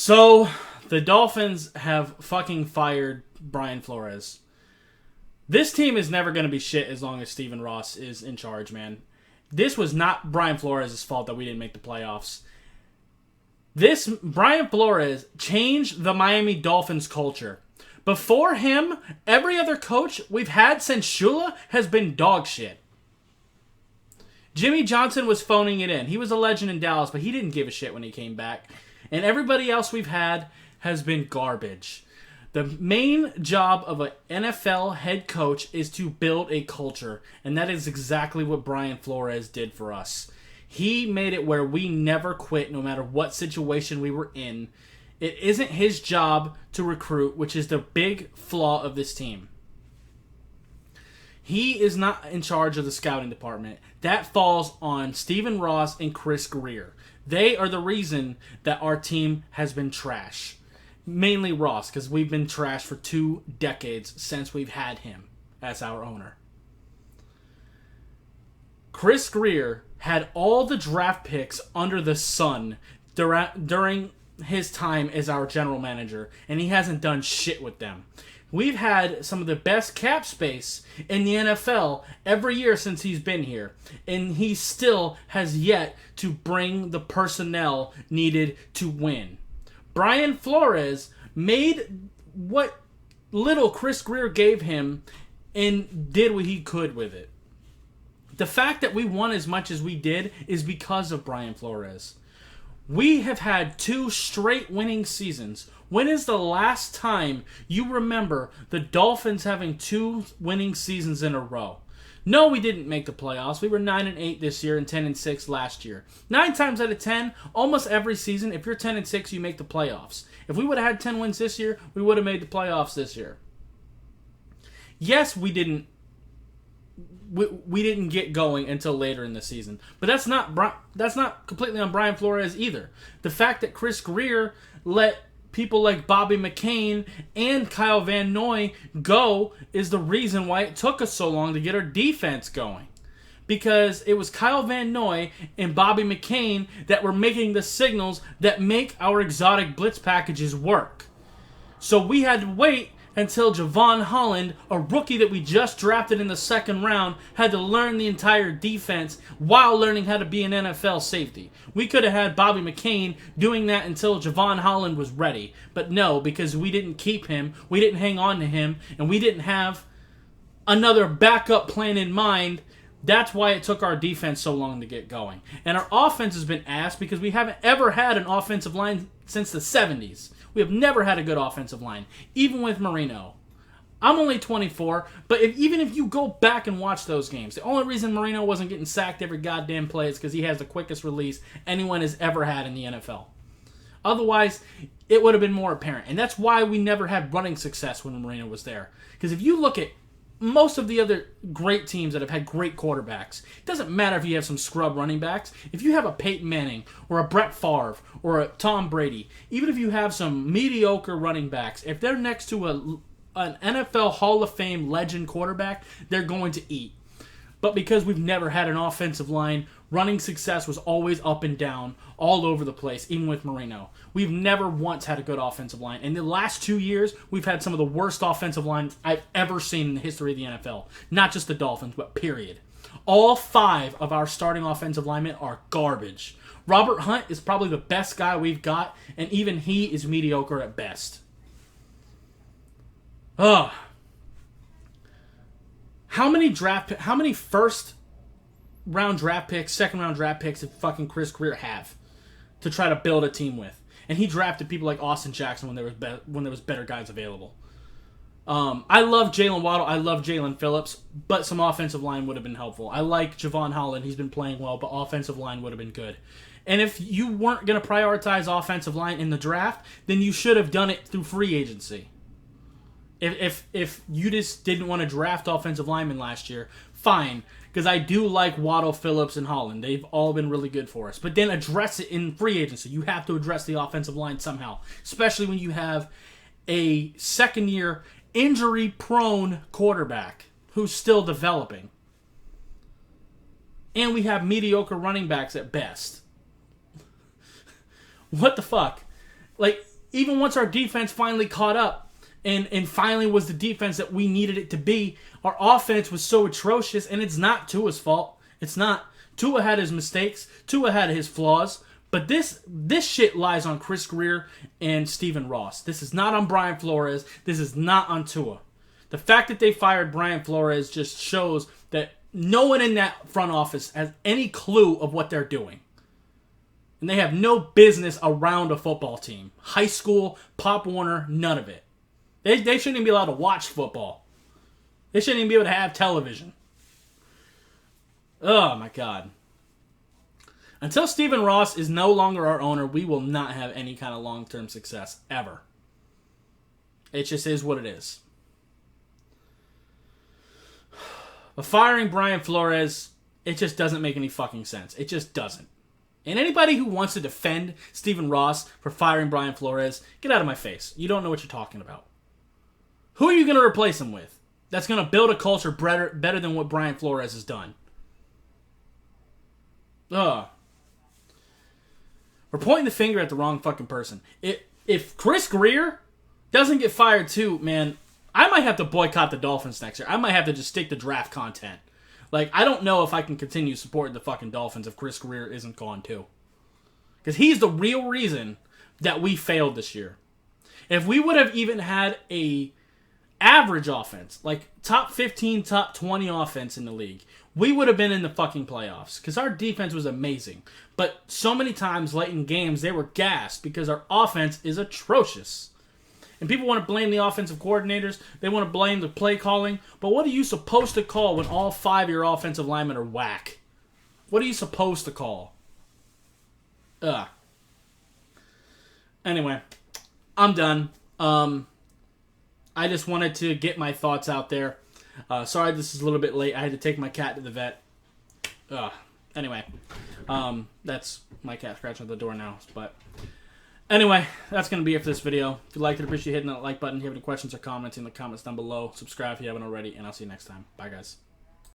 So, the Dolphins have fucking fired Brian Flores. This team is never going to be shit as long as Stephen Ross is in charge, man. This was not Brian Flores' fault that we didn't make the playoffs. Brian Flores changed the Miami Dolphins culture. Before him, every other coach we've had since Shula has been dog shit. Jimmy Johnson was phoning it in. He was a legend in Dallas, but he didn't give a shit when he came back. And everybody else we've had has been garbage. The main job of an NFL head coach is to build a culture, and that is exactly what Brian Flores did for us. He made it where we never quit no matter what situation we were in. It isn't his job to recruit, which is the big flaw of this team. He is not in charge of the scouting department. That falls on Stephen Ross and Chris Greer. They are the reason that our team has been trash. Mainly Ross, because we've been trash for 2 decades since we've had him as our owner. Chris Greer had all the draft picks under the sun during his time as our general manager, and he hasn't done shit with them. We've had some of the best cap space in the NFL every year since he's been here, and he still has yet to bring the personnel needed to win. Brian Flores made what little Chris Greer gave him and did what he could with it. The fact that we won as much as we did is because of Brian Flores. We have had 2 straight winning seasons. When is the last time you remember the Dolphins having 2 winning seasons in a row? No, we didn't make the playoffs. We were 9-8 this year and 10-6 last year. 9 times out of 10, almost every season, if you're 10-6, you make the playoffs. If we would have had 10 wins this year, we would have made the playoffs this year. Yes, we didn't get going until later in the season, but that's not completely on Brian Flores either. The fact that Chris Greer let people like Bobby McCain and Kyle Van Noy go is the reason why it took us so long to get our defense going. Because it was Kyle Van Noy and Bobby McCain that were making the signals that make our exotic blitz packages work. So we had to wait until Javon Holland, a rookie that we just drafted in the 2nd round, had to learn the entire defense while learning how to be an NFL safety. We could have had Bobby McCain doing that until Javon Holland was ready. But no, because we didn't keep him, we didn't hang on to him, and we didn't have another backup plan in mind. That's why it took our defense so long to get going. And our offense has been ass because we haven't ever had an offensive line since the 70s. We have never had a good offensive line, even with Marino. I'm only 24, but even if you go back and watch those games, the only reason Marino wasn't getting sacked every goddamn play is because he has the quickest release anyone has ever had in the NFL. Otherwise, it would have been more apparent. And that's why we never had running success when Marino was there. Because if you look at most of the other great teams that have had great quarterbacks, it doesn't matter if you have some scrub running backs. If you have a Peyton Manning or a Brett Favre or a Tom Brady, even if you have some mediocre running backs, if they're next to an NFL Hall of Fame legend quarterback, they're going to eat. But because we've never had an offensive line, running success was always up and down, all over the place, even with Marino. We've never once had a good offensive line. In the last 2 years, we've had some of the worst offensive lines I've ever seen in the history of the NFL. Not just the Dolphins, but period. All 5 of our starting offensive linemen are garbage. Robert Hunt is probably the best guy we've got, and even he is mediocre at best. Ugh. How many first round draft picks, 2nd round draft picks did fucking Chris Greer have to try to build a team with? And he drafted people like Austin Jackson when there was better guys available. I love Jalen Waddle. I love Jalen Phillips, but some offensive line would have been helpful. I like Javon Holland. He's been playing well, but offensive line would have been good. And if you weren't going to prioritize offensive line in the draft, then you should have done it through free agency. If you just didn't want to draft offensive linemen last year, fine. Because I do like Waddle, Phillips, and Holland. They've all been really good for us. But then address it in free agency. You have to address the offensive line somehow. Especially when you have a 2nd-year, injury-prone quarterback who's still developing. And we have mediocre running backs at best. What the fuck? Like, even once our defense finally caught up and finally was the defense that we needed it to be, our offense was so atrocious, and it's not Tua's fault. It's not. Tua had his mistakes. Tua had his flaws. But this shit lies on Chris Greer and Stephen Ross. This is not on Brian Flores. This is not on Tua. The fact that they fired Brian Flores just shows that no one in that front office has any clue of what they're doing. And they have no business around a football team. High school, Pop Warner, none of it. They shouldn't even be allowed to watch football. They shouldn't even be able to have television. Oh, my God. Until Stephen Ross is no longer our owner, we will not have any kind of long-term success, ever. It just is what it is. But firing Brian Flores, it just doesn't make any fucking sense. It just doesn't. And anybody who wants to defend Stephen Ross for firing Brian Flores, get out of my face. You don't know what you're talking about. Who are you going to replace him with? That's going to build a culture better than what Brian Flores has done. Ugh. We're pointing the finger at the wrong fucking person. If Chris Greer doesn't get fired too, man, I might have to boycott the Dolphins next year. I might have to just stick to draft content. Like, I don't know if I can continue supporting the fucking Dolphins if Chris Greer isn't gone too. Because he's the real reason that we failed this year. If we would have even had a average offense, like top 15, top 20 offense in the league, we would have been in the fucking playoffs because our defense was amazing. But so many times late in games, they were gassed because our offense is atrocious. And people want to blame the offensive coordinators. They want to blame the play calling. But what are you supposed to call when all 5 of your offensive linemen are whack? What are you supposed to call? Ugh. Anyway, I'm done. I just wanted to get my thoughts out there. Sorry this is a little bit late. I had to take my cat to the vet. Anyway, that's my cat scratching at the door now. But anyway, that's going to be it for this video. If you liked it, appreciate hitting that like button. If you have any questions or comments in the comments down below, subscribe if you haven't already, and I'll see you next time. Bye, guys.